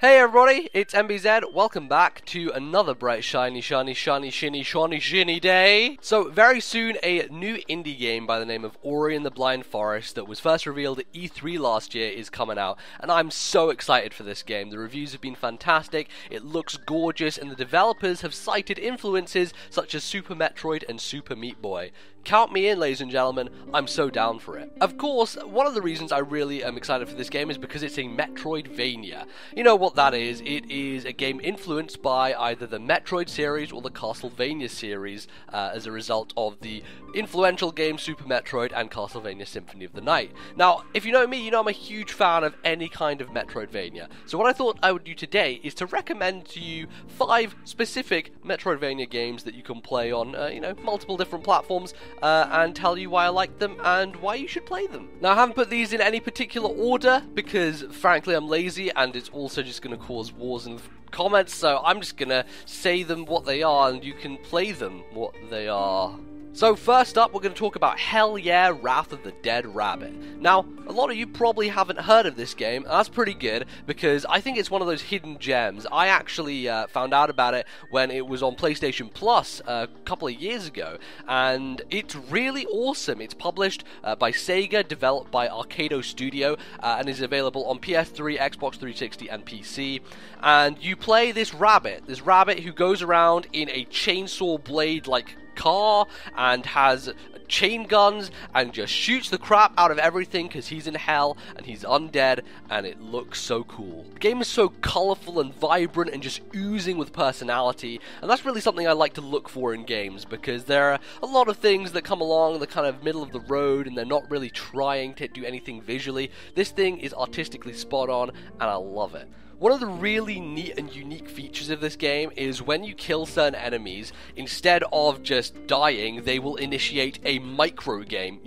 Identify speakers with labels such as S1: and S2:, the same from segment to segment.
S1: Hey everybody, it's MBZ. Welcome back to another bright, shiny day. So very soon, a new indie game by the name of Ori and the Blind Forest that was first revealed at E3 last year is coming out, and I'm so excited for this game. The reviews have been fantastic, it looks gorgeous, and the developers have cited influences such as Super Metroid and Super Meat Boy. Count me in, ladies and gentlemen, I'm so down for it. Of course, one of the reasons I really am excited for this game is because it's a MetroidVania. You know what that is? It is a game influenced by either the Metroid series or the Castlevania series as a result of the influential game Super Metroid and Castlevania Symphony of the Night. Now, if you know me, you know I'm a huge fan of any kind of Metroidvania. So what I thought I would do today is to recommend to you 5 specific Metroidvania games that you can play on, multiple different platforms, and tell you why I like them and why you should play them. Now, I haven't put these in any particular order because, frankly, I'm lazy and it's also just going to cause wars in the comments, so I'm just going to say them what they are and you can play them what they are. So first up, we're going to talk about Hell Yeah, Wrath of the Dead Rabbit. Now, a lot of you probably haven't heard of this game, and that's pretty good, because I think it's one of those hidden gems. I actually found out about it when it was on PlayStation Plus a couple of years ago, and it's really awesome. It's published by Sega, developed by Arcado Studio, and is available on PS3, Xbox 360, and PC. And you play this rabbit who goes around in a chainsaw blade-like car and has chain guns and just shoots the crap out of everything because he's in hell and he's undead, and it looks so cool. The game is so colourful and vibrant and just oozing with personality, and that's really something I like to look for in games, because there are a lot of things that come along the kind of middle of the road and they're not really trying to do anything visually. This thing is artistically spot on and I love it. One of the really neat and unique features of this game is when you kill certain enemies, instead of just dying, they will initiate a micro game,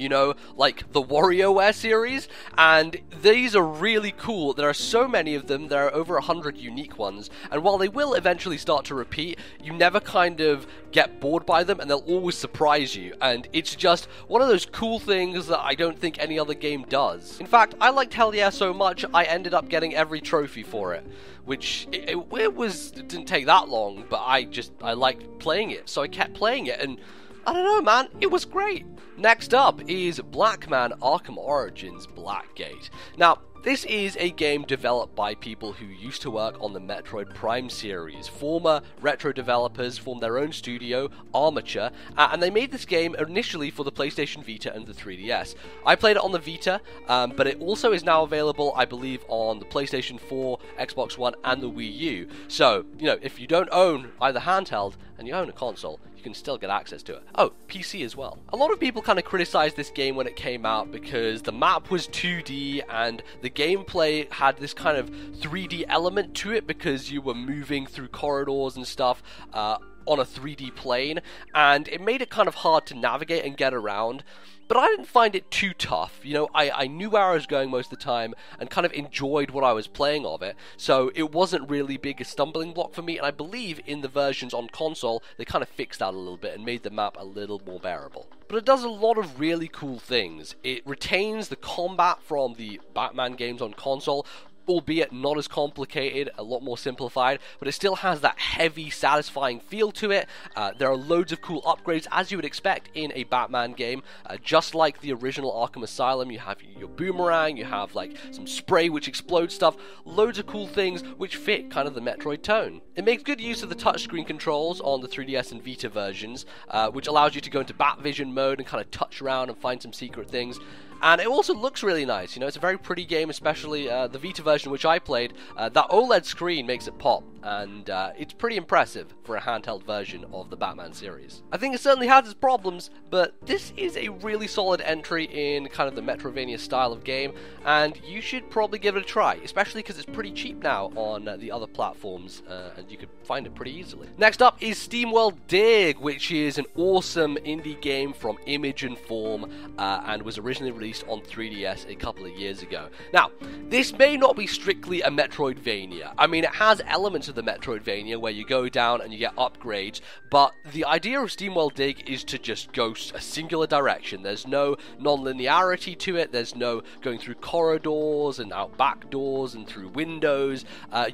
S1: like the WarioWare series, and these are really cool. There are so many of them, there are over 100 unique ones, and while they will eventually start to repeat, you never kind of get bored by them, and they'll always surprise you, and it's just one of those cool things that I don't think any other game does. In fact, I liked Hell Yeah so much, I ended up getting every trophy for it. Which, it didn't take that long, but I liked playing it, so I kept playing it, and I don't know, man, it was great. Next up is Arkham Origins Blackgate. Now, this is a game developed by people who used to work on the Metroid Prime series. Former retro developers formed their own studio, Armature, and they made this game initially for the PlayStation Vita and the 3DS. I played it on the Vita, but it also is now available, I believe, on the PlayStation 4, Xbox One, and the Wii U. So, if you don't own either handheld and you own a console, you can still get access to it. Oh, PC as well. A lot of people kind of criticized this game when it came out because the map was 2D and the gameplay had this kind of 3D element to it because you were moving through corridors and stuff on a 3D plane, and it made it kind of hard to navigate and get around. But I didn't find it too tough. I knew where I was going most of the time and kind of enjoyed what I was playing of it, so it wasn't really big a stumbling block for me, and I believe in the versions on console, they kind of fixed that a little bit and made the map a little more bearable. But it does a lot of really cool things. It retains the combat from the Batman games on console, albeit not as complicated, a lot more simplified, but it still has that heavy, satisfying feel to it. There are loads of cool upgrades, as you would expect in a Batman game. Just like the original Arkham Asylum, you have your boomerang, you have like some spray which explodes stuff, loads of cool things which fit kind of the Metroid tone. It makes good use of the touchscreen controls on the 3DS and Vita versions, which allows you to go into Batvision mode and kind of touch around and find some secret things. And it also looks really nice, it's a very pretty game, especially the Vita version which I played. That OLED screen makes it pop, and it's pretty impressive for a handheld version of the Batman series. I think it certainly has its problems, but this is a really solid entry in kind of the Metroidvania style of game, and you should probably give it a try, especially because it's pretty cheap now on the other platforms, and you could find it pretty easily. Next up is Steamworld Dig, which is an awesome indie game from Image and Form, and was originally released on 3DS a couple of years ago. Now, this may not be strictly a Metroidvania. I mean, it has elements of the Metroidvania where you go down and you get upgrades, but the idea of Steamworld Dig is to just go a singular direction. There's no non-linearity to it, there's no going through corridors and out back doors and through windows.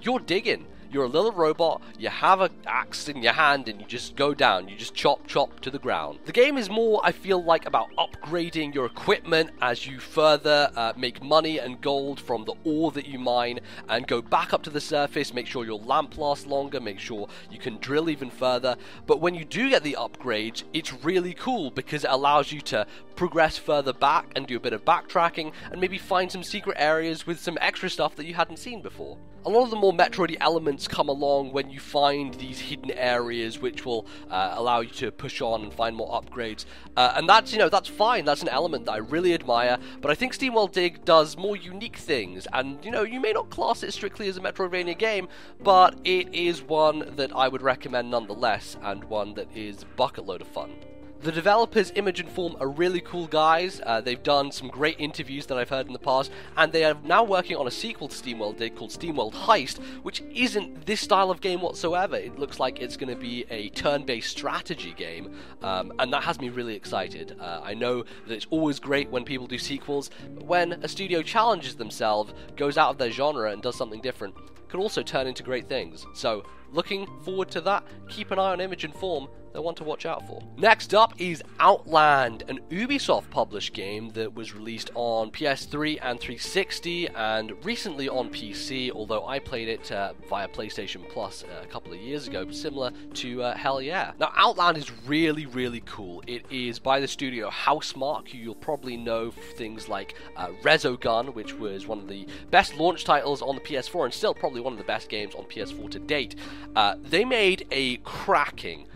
S1: You're digging. You're a little robot, you have an axe in your hand, and you just go down, you just chop to the ground. The game is more, I feel like, about upgrading your equipment as you further make money and gold from the ore that you mine, and go back up to the surface, make sure your lamp lasts longer, make sure you can drill even further. But when you do get the upgrades, it's really cool because it allows you to progress further back and do a bit of backtracking, and maybe find some secret areas with some extra stuff that you hadn't seen before. A lot of the more Metroid elements come along when you find these hidden areas which will allow you to push on and find more upgrades. And that's, that's fine, that's an element that I really admire, but I think Steamworld Dig does more unique things, and, you may not class it strictly as a Metroidvania game, but it is one that I would recommend nonetheless, and one that is a bucket load of fun. The developers, Image and Form, are really cool guys. They've done some great interviews that I've heard in the past, and they are now working on a sequel to Steamworld Dig called Steamworld Heist, which isn't this style of game whatsoever. It looks like it's going to be a turn-based strategy game, and that has me really excited. I know that it's always great when people do sequels, but when a studio challenges themselves, goes out of their genre and does something different, it could also turn into great things. So, looking forward to that. Keep an eye on Image and Form. They're one to watch out for. Next up is Outland, an Ubisoft published game that was released on PS3 and 360 and recently on PC, although I played it via PlayStation Plus a couple of years ago, similar to Hell Yeah. Now, Outland is really, really cool. It is by the studio Housemarque, who you'll probably know for things like Resogun, which was one of the best launch titles on the PS4 and still probably one of the best games on PS4 to date. They made a cracking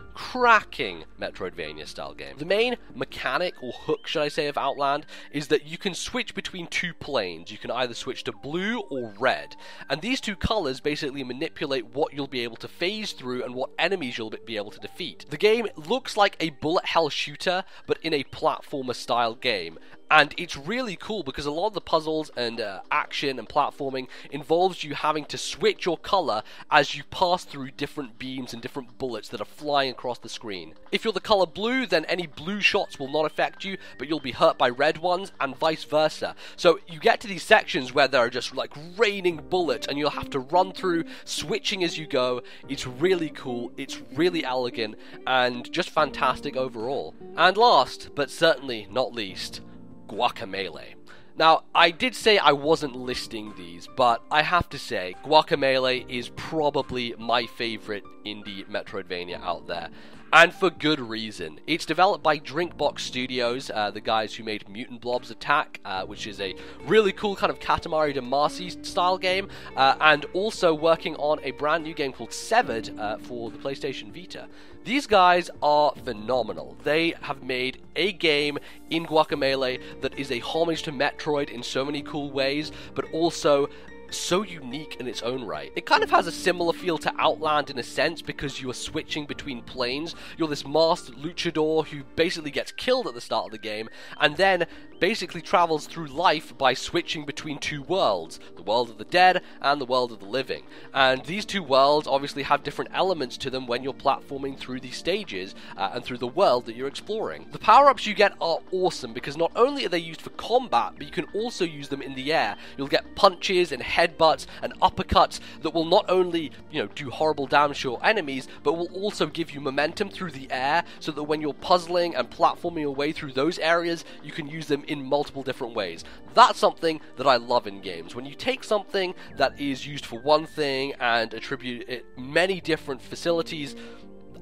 S1: Metroidvania style game. The main mechanic, or hook should I say, of Outland is that you can switch between two planes. You can either switch to blue or red, and these two colors basically manipulate what you'll be able to phase through and what enemies you'll be able to defeat. The game looks like a bullet hell shooter, but in a platformer style game. And it's really cool because a lot of the puzzles and action and platforming involves you having to switch your color as you pass through different beams and different bullets that are flying across the screen. If you're the color blue, then any blue shots will not affect you, but you'll be hurt by red ones, and vice versa. So you get to these sections where there are just like raining bullets, and you'll have to run through, switching as you go. It's really cool, it's really elegant, and just fantastic overall. And last, but certainly not least, Guacamelee. Now, I did say I wasn't listing these, but I have to say, Guacamelee is probably my favorite indie Metroidvania out there. And for good reason. It's developed by Drinkbox Studios, the guys who made Mutant Blobs Attack, which is a really cool kind of Katamari Damacy style game, and also working on a brand new game called Severed for the PlayStation Vita. These guys are phenomenal. They have made a game in Guacamelee that is a homage to Metroid in so many cool ways, but also so unique in its own right. It kind of has a similar feel to Outland in a sense because you are switching between planes. You're this masked luchador who basically gets killed at the start of the game and then basically travels through life by switching between two worlds, the world of the dead and the world of the living. And these two worlds obviously have different elements to them when you're platforming through these stages and through the world that you're exploring. The power-ups you get are awesome because not only are they used for combat, but you can also use them in the air. You'll get punches and headbutts and uppercuts that will not only, do horrible damage to your enemies, but will also give you momentum through the air so that when you're puzzling and platforming your way through those areas, you can use them in multiple different ways. That's something that I love in games. When you take something that is used for one thing and attribute it many different facilities,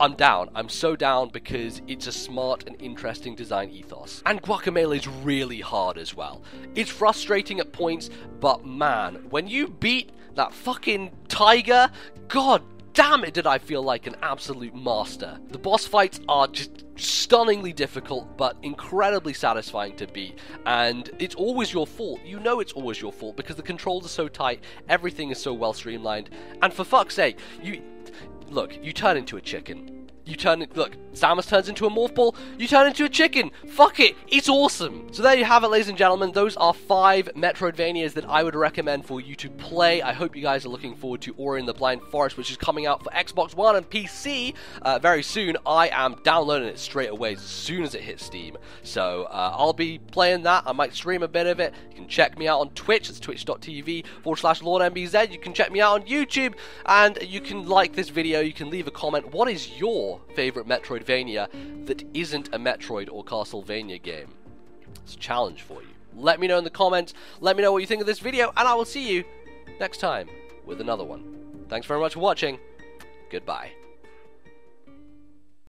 S1: I'm down. I'm so down because it's a smart and interesting design ethos. And Guacamelee is really hard as well. It's frustrating at points, but man, when you beat that fucking tiger, god damn it did I feel like an absolute master. The boss fights are just stunningly difficult, but incredibly satisfying to beat, and it's always your fault. You know it's always your fault because the controls are so tight, everything is so well streamlined, and for fuck's sake, you turn into a chicken. You look, Samus turns into a morph ball, you turn into a chicken. Fuck it, it's awesome. So there you have it, ladies and gentlemen. Those are 5 Metroidvanias that I would recommend for you to play. I hope you guys are looking forward to Ori and the Blind Forest, which is coming out for Xbox One and PC very soon. I am downloading it straight away as soon as it hits Steam. So I'll be playing that. I might stream a bit of it. You can check me out on Twitch. It's twitch.tv/LordMBZ. You can check me out on YouTube, and you can like this video. You can leave a comment. What is your favorite Metroidvania that isn't a Metroid or Castlevania game? It's a challenge for you. Let me know in the comments. Let me know what you think of this video, and I will see you next time with another one. Thanks very much for watching. Goodbye.